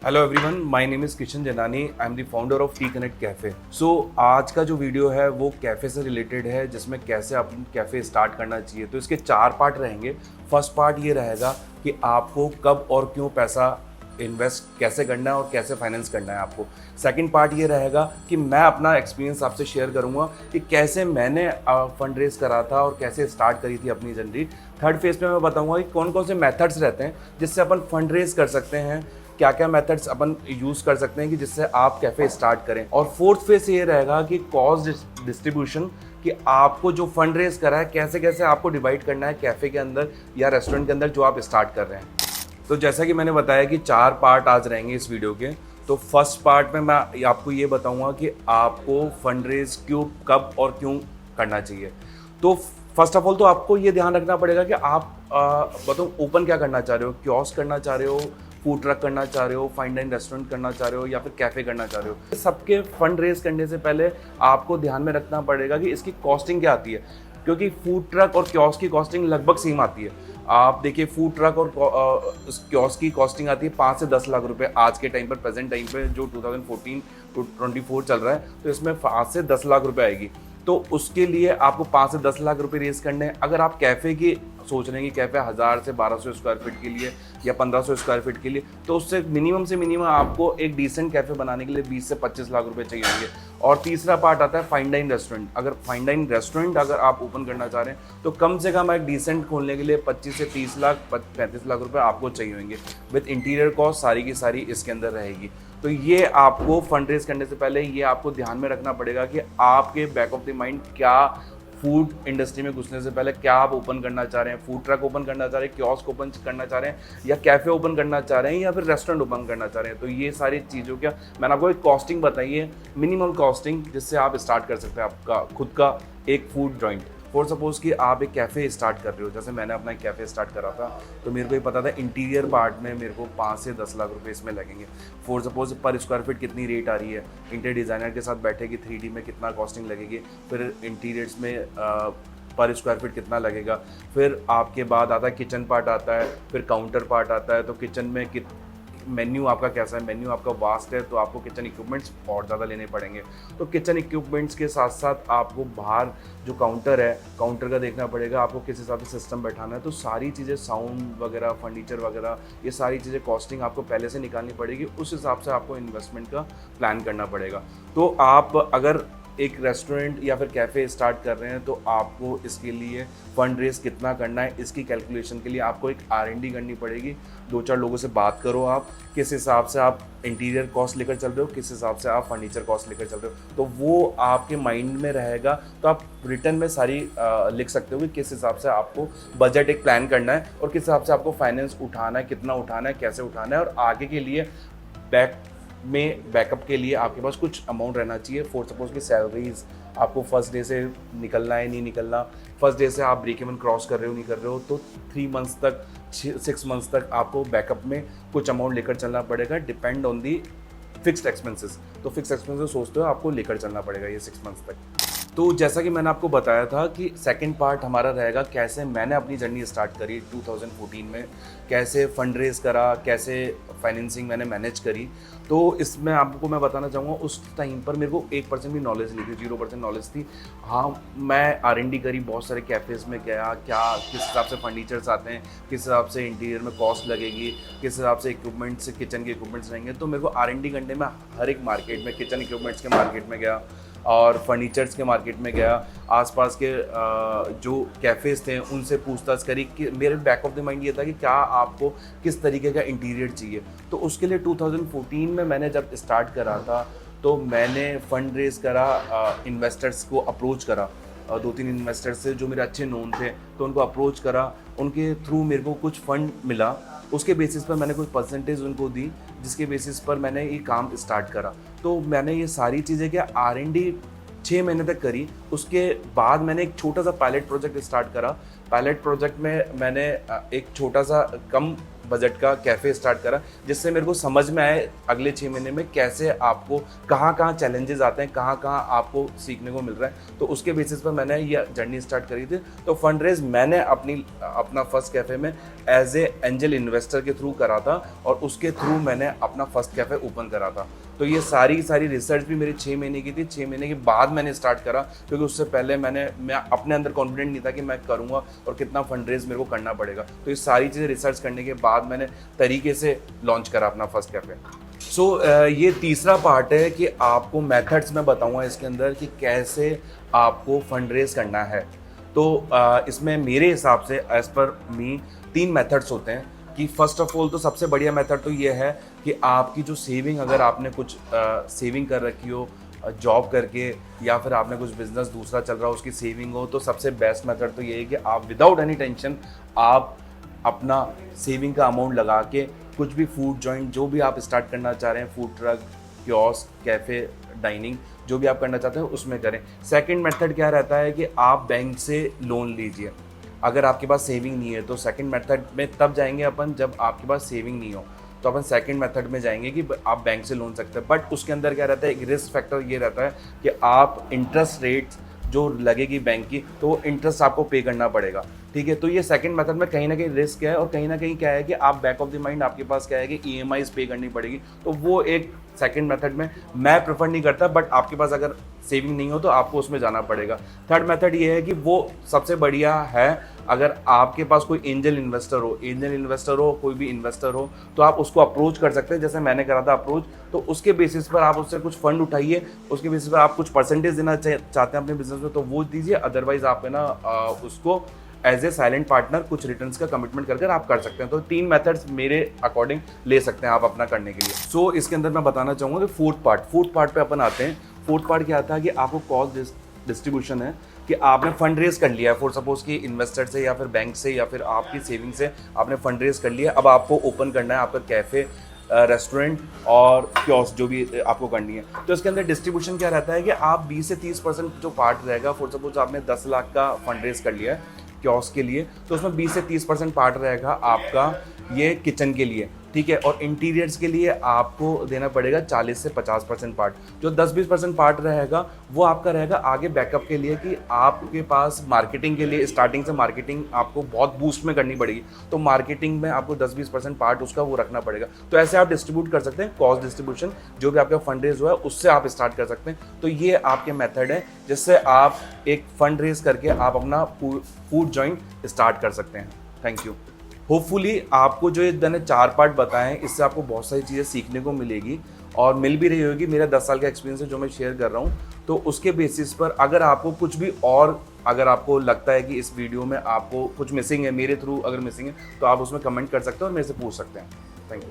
Hello everyone, my name is Kishan Janani. I am the founder of T connect cafe. So आज का जो video है वो कैफ़े से रिलेटेड है, जिसमें कैसे अपन कैफ़े स्टार्ट करना चाहिए। तो इसके 4 पार्ट रहेंगे। फर्स्ट पार्ट ये रहेगा कि आपको कब और क्यों पैसा इन्वेस्ट कैसे करना है और कैसे फाइनेंस करना है आपको। सेकंड पार्ट ये रहेगा कि मैं अपना एक्सपीरियंस आपसे शेयर करूंगा कि कैसे मैंने फंड रेज करा था और कैसे स्टार्ट करी थी अपनी जर्नी। थर्ड फेज में मैं बताऊंगा कि कौन कौन से मेथड्स रहते हैं जिससे अपन फंड रेज कर सकते हैं, क्या क्या मेथड्स अपन यूज़ कर सकते हैं कि जिससे आप कैफ़े स्टार्ट करें। और फोर्थ फेज ये रहेगा कि कॉस्ट डिस्ट्रीब्यूशन, कि आपको जो फंड रेज करा है कैसे कैसे आपको डिवाइड करना है कैफ़े के अंदर या रेस्टोरेंट के अंदर जो आप स्टार्ट कर रहे हैं। तो जैसा कि मैंने बताया कि 4 पार्ट आज रहेंगे इस वीडियो के। तो फर्स्ट पार्ट में मैं आपको ये बताऊंगा कि आपको फंड रेज क्यों, कब और क्यों करना चाहिए। तो फर्स्ट ऑफ ऑल तो आपको ये ध्यान रखना पड़ेगा कि आप बताओ ओपन क्या करना चाह रहे हो, कियोस्क करना चाह रहे हो, फूड ट्रक करना चाह रहे हो, फाइन डाइन रेस्टोरेंट करना चाह रहे हो या फिर कैफ़े करना चाह रहे हो। सबके फंड रेज करने से पहले आपको ध्यान में रखना पड़ेगा कि इसकी कॉस्टिंग क्या आती है, क्योंकि फूड ट्रक और कियोस्क की कॉस्टिंग लगभग सेम आती है। आप देखिए फूड ट्रक और कियोस्क की कॉस्टिंग आती है 5 से 10 लाख रुपए आज के टाइम पर, प्रेजेंट टाइम पे जो 2014 टू 24 चल रहा है, तो इसमें 5 से 10 लाख रुपए आएगी। तो उसके लिए आपको 5 से 10 लाख रुपए रेज करने हैं। अगर आप कैफ़े की सोच रहे हैं कि कैफ़े 1000 से 1200 स्क्वायर फीट के लिए या 1500 स्क्वायर फीट के लिए, तो उससे मिनिमम आपको एक डिसेंट कैफ़े बनाने के लिए 20 से 25 लाख रुपए चाहिए होंगे। और तीसरा पार्ट आता है फाइन डाइन रेस्टोरेंट। अगर फाइन डाइन रेस्टोरेंट अगर आप ओपन करना चाह रहे हैं तो कम से कम एक डिसेंट खोलने के लिए 25 से 30 लाख 35 लाख रुपए आपको चाहिए होंगे। विद इंटीरियर कॉस्ट सारी की सारी इसके अंदर रहेगी। तो ये आपको फंड रेज करने से पहले ये आपको ध्यान में रखना पड़ेगा कि आपके बैक ऑफ द माइंड क्या, फूड इंडस्ट्री में घुसने से पहले क्या आप ओपन करना चाह रहे हैं। फूड ट्रक ओपन करना चाह रहे हैं, कियोस्क ओपन करना चाह रहे हैं, या कैफ़े ओपन करना चाह रहे हैं, या फिर रेस्टोरेंट ओपन करना चाह रहे हैं। तो ये सारी चीज़ों का मैंने आपको एक कॉस्टिंग बताई है, मिनिमम कॉस्टिंग, जिससे आप स्टार्ट कर सकते हैं आपका खुद का एक फूड जॉइंट। फॉर सपोज कि आप एक कैफ़े स्टार्ट कर रहे हो, जैसे मैंने अपना एक कैफ़े स्टार्ट करा था, तो मेरे को ये पता था इंटीरियर पार्ट में मेरे को 5 से 10 लाख रुपए इसमें लगेंगे। फॉर सपोज पर स्क्वायर फीट कितनी रेट आ रही है, इंटीरियर डिज़ाइनर के साथ बैठेगी 3D में कितना कॉस्टिंग लगेगी, फिर इंटीरियर्स में पर स्क्वायर फीट कितना लगेगा, फिर आपके बाद आता है किचन पार्ट आता है, फिर काउंटर पार्ट आता है। तो किचन में मेन्यू आपका कैसा है, मेन्यू आपका वास्ट है तो आपको किचन इक्विपमेंट्स और ज़्यादा लेने पड़ेंगे। तो किचन इक्विपमेंट्स के साथ साथ आपको बाहर जो काउंटर है, काउंटर का देखना पड़ेगा आपको किस हिसाब से सिस्टम बैठाना है। तो सारी चीज़ें, साउंड वगैरह, फर्नीचर वगैरह, ये सारी चीज़ें कॉस्टिंग आपको पहले से निकालनी पड़ेगी। उस हिसाब से आपको इन्वेस्टमेंट का प्लान करना पड़ेगा। तो आप अगर एक रेस्टोरेंट या फिर कैफ़े स्टार्ट कर रहे हैं तो आपको इसके लिए फंड रेज कितना करना है, इसकी कैलकुलेशन के लिए आपको एक R&D करनी पड़ेगी। 2-4 लोगों से बात करो आप किस हिसाब से आप इंटीरियर कॉस्ट लेकर चल रहे हो, किस हिसाब से आप फर्नीचर कॉस्ट लेकर चल रहे हो, तो वो आपके माइंड में रहेगा। तो आप रिटर्न में सारी लिख सकते हो कि किस हिसाब से आपको बजट एक प्लान करना है और किस हिसाब से आपको फाइनेंस उठाना है, कितना उठाना है, कैसे उठाना है। और आगे के लिए बैकअप के लिए आपके पास कुछ अमाउंट रहना चाहिए। फॉर सपोज की सैलरीज आपको फर्स्ट डे से निकलना है, नहीं निकलना, फर्स्ट डे से आप ब्रेक इवन क्रॉस कर रहे हो, नहीं कर रहे हो, तो 3 मंथ्स तक, 6 मंथ्स तक आपको बैकअप में कुछ अमाउंट लेकर चलना पड़ेगा, depend on the fixed expenses. तो फिक्स एक्सपेंसेस सोचते हो आपको लेकर चलना पड़ेगा ये 6 मंथ्स तक। तो जैसा कि मैंने आपको बताया था कि सेकंड पार्ट हमारा रहेगा कैसे मैंने अपनी जर्नी स्टार्ट करी 2014 में, कैसे फंड रेज करा, कैसे फाइनेंसिंग मैंने मैनेज करी। तो इसमें आपको मैं बताना चाहूँगा उस टाइम पर मेरे को 1% भी नॉलेज नहीं थी, 0% नॉलेज थी। हाँ, मैं R&D करी, बहुत सारे कैफ़ेज़ में गया, क्या किस हिसाब से फर्नीचर्स आते हैं, किस हिसाब से इंटीरियर में कॉस्ट लगेगी, किस हिसाब से इक्विपमेंट्स, किचन के इक्विपमेंट्स रहेंगे। तो मेरे को R&D करने में हर एक मार्केट में, किचन इक्विपमेंट्स के मार्केट में गया और फर्नीचर्स के मार्केट में गया, आसपास के जो कैफ़ेज़ थे उनसे पूछताछ करी कि मेरे बैक ऑफ द माइंड ये था कि क्या आपको किस तरीके का इंटीरियर चाहिए। तो उसके लिए 2014 में मैंने जब स्टार्ट करा था तो मैंने फंड रेज करा, इन्वेस्टर्स को अप्रोच करा, 2-3 इन्वेस्टर्स से जो मेरे अच्छे नोन थे, तो उनको अप्रोच करा, उनके थ्रू मेरे को कुछ फंड मिला। उसके बेसिस पर मैंने कुछ परसेंटेज उनको दी, जिसके बेसिस पर मैंने ये काम स्टार्ट करा। तो मैंने ये सारी चीज़ें क्या R&D 6 महीने तक करी। उसके बाद मैंने एक छोटा सा पायलट प्रोजेक्ट स्टार्ट करा। पायलट प्रोजेक्ट में मैंने एक छोटा सा कम बजट का कैफ़े स्टार्ट करा, जिससे मेरे को समझ में आए अगले 6 महीने में कैसे आपको कहाँ चैलेंजेस आते हैं, कहाँ आपको सीखने को मिल रहा है। तो उसके बेसिस पर मैंने ये जर्नी स्टार्ट करी थी। तो फंड रेज मैंने अपना फर्स्ट कैफ़े में एज ए एंजल इन्वेस्टर के थ्रू करा था, और उसके थ्रू मैंने अपना फर्स्ट कैफ़े ओपन करा था। तो ये सारी रिसर्च भी मेरी 6 महीने की थी। 6 महीने के बाद मैंने स्टार्ट करा, क्योंकि उससे पहले मैं अपने अंदर कॉन्फिडेंट नहीं था कि मैं करूँगा और कितना फंड रेज मेरे को करना पड़ेगा। तो ये सारी चीज़ें रिसर्च करने के बाद मैंने तरीके से लॉन्च करा अपना फर्स्ट कैफ़े। ये तीसरा पार्ट है कि आपको मेथड्स मैं बताऊंगा इसके अंदर कि कैसे आपको फंड रेज करना है। तो इसमें मेरे हिसाब से एज पर मी 3 मेथड्स होते हैं। कि फर्स्ट ऑफ ऑल तो सबसे बढ़िया मेथड तो ये है कि आपकी जो सेविंग, अगर आपने कुछ सेविंग कर रखी हो जॉब करके, या फिर आपने कुछ बिजनेस दूसरा चल रहा हो उसकी सेविंग हो, तो सबसे बेस्ट मेथड तो ये है कि आप विदाउट एनी टेंशन आप अपना सेविंग का अमाउंट लगा के कुछ भी फूड जॉइंट जो भी आप स्टार्ट करना चाह रहे हैं, food truck, kiosk, cafe, dining, जो भी आप करना चाहते हैं उसमें करें। सेकंड मेथड क्या रहता है कि आप बैंक से लोन लीजिए। अगर आपके पास सेविंग नहीं है तो सेकंड मेथड में तब जाएंगे अपन जब आपके पास सेविंग नहीं हो, तो अपन सेकंड मेथड में जाएंगे कि आप बैंक से लोन सकते हैं। बट उसके अंदर क्या रहता है, एक रिस्क फैक्टर ये रहता है कि आप इंटरेस्ट रेट्स जो लगेगी बैंक की, तो वो इंटरेस्ट आपको पे करना पड़ेगा। ठीक है, तो ये सेकंड मेथड में कहीं ना कहीं रिस्क है, और कहीं ना कहीं क्या है कि आप बैक ऑफ द माइंड आपके पास क्या है कि EMIs पे करनी पड़ेगी। तो वो एक सेकंड मेथड में मैं प्रेफर नहीं करता, बट आपके पास अगर सेविंग नहीं हो तो आपको उसमें जाना पड़ेगा। थर्ड मेथड ये है कि वो सबसे बढ़िया है, अगर आपके पास कोई एंजल इन्वेस्टर हो, कोई भी इन्वेस्टर हो, तो आप उसको अप्रोच कर सकते हैं, जैसे मैंने करा था अप्रोच। तो उसके बेसिस पर आप उससे कुछ फंड उठाइए, उसके बेसिस पर आप कुछ परसेंटेज देना चाहते हैं अपने बिजनेस में तो वो दीजिए, अदरवाइज आप है ना उसको एज ए साइलेंट पार्टनर कुछ रिटर्न्स का कमिटमेंट कर आप कर सकते हैं। तो 3 मेथड्स मेरे अकॉर्डिंग ले सकते हैं आप अपना करने के लिए। इसके अंदर मैं बताना चाहूँगा कि फोर्थ पार्ट पे अपन आते हैं। फोर्थ पार्ट क्या आता है कि आपको कॉस्ट डिस्ट्रीब्यूशन है, कि आपने फंड रेज कर लिया है, फॉर सपोज कि इन्वेस्टर से या फिर बैंक से या फिर आपकी सेविंग से आपने फंड रेज कर लिया। अब आपको ओपन करना है आपका कैफ़े, रेस्टोरेंट और कियोस्क जो भी आपको करनी है। तो इसके अंदर डिस्ट्रीब्यूशन क्या रहता है कि आप 20 से 30% जो पार्ट रहेगा, फॉर सपोज आपने 10 लाख का फंड रेज कर लिया है कियोस्क के लिए, तो उसमें 20 से 30% पार्ट रहेगा आपका ये किचन के लिए। ठीक है, और इंटीरियर्स के लिए आपको देना पड़ेगा 40 से 50% पार्ट। जो 10-20% पार्ट रहेगा वो आपका रहेगा आगे बैकअप के लिए, कि आपके पास मार्केटिंग के लिए, स्टार्टिंग से मार्केटिंग आपको बहुत बूस्ट में करनी पड़ेगी, तो मार्केटिंग में आपको 10-20% पार्ट उसका वो रखना पड़ेगा। तो ऐसे आप डिस्ट्रीब्यूट कर सकते हैं, कॉस्ट डिस्ट्रीब्यूशन जो भी आपका फंड रेज हुआ है उससे आप स्टार्ट कर सकते हैं। तो ये आपके मेथड है जिससे आप एक फंड रेज करके आप अपना फूड जॉइंट स्टार्ट कर सकते हैं। Thank you. होपफुली आपको जो ये मैंने 4 पार्ट बताए हैं इससे आपको बहुत सारी चीज़ें सीखने को मिलेगी और मिल भी रही होगी। मेरा 10 साल का एक्सपीरियंस है जो मैं शेयर कर रहा हूँ, तो उसके बेसिस पर अगर आपको कुछ भी और अगर आपको लगता है कि इस वीडियो में आपको कुछ मिसिंग है, मेरे थ्रू अगर मिसिंग है, तो आप उसमें कमेंट कर सकते हैं और मेरे से पूछ सकते हैं। Thank you.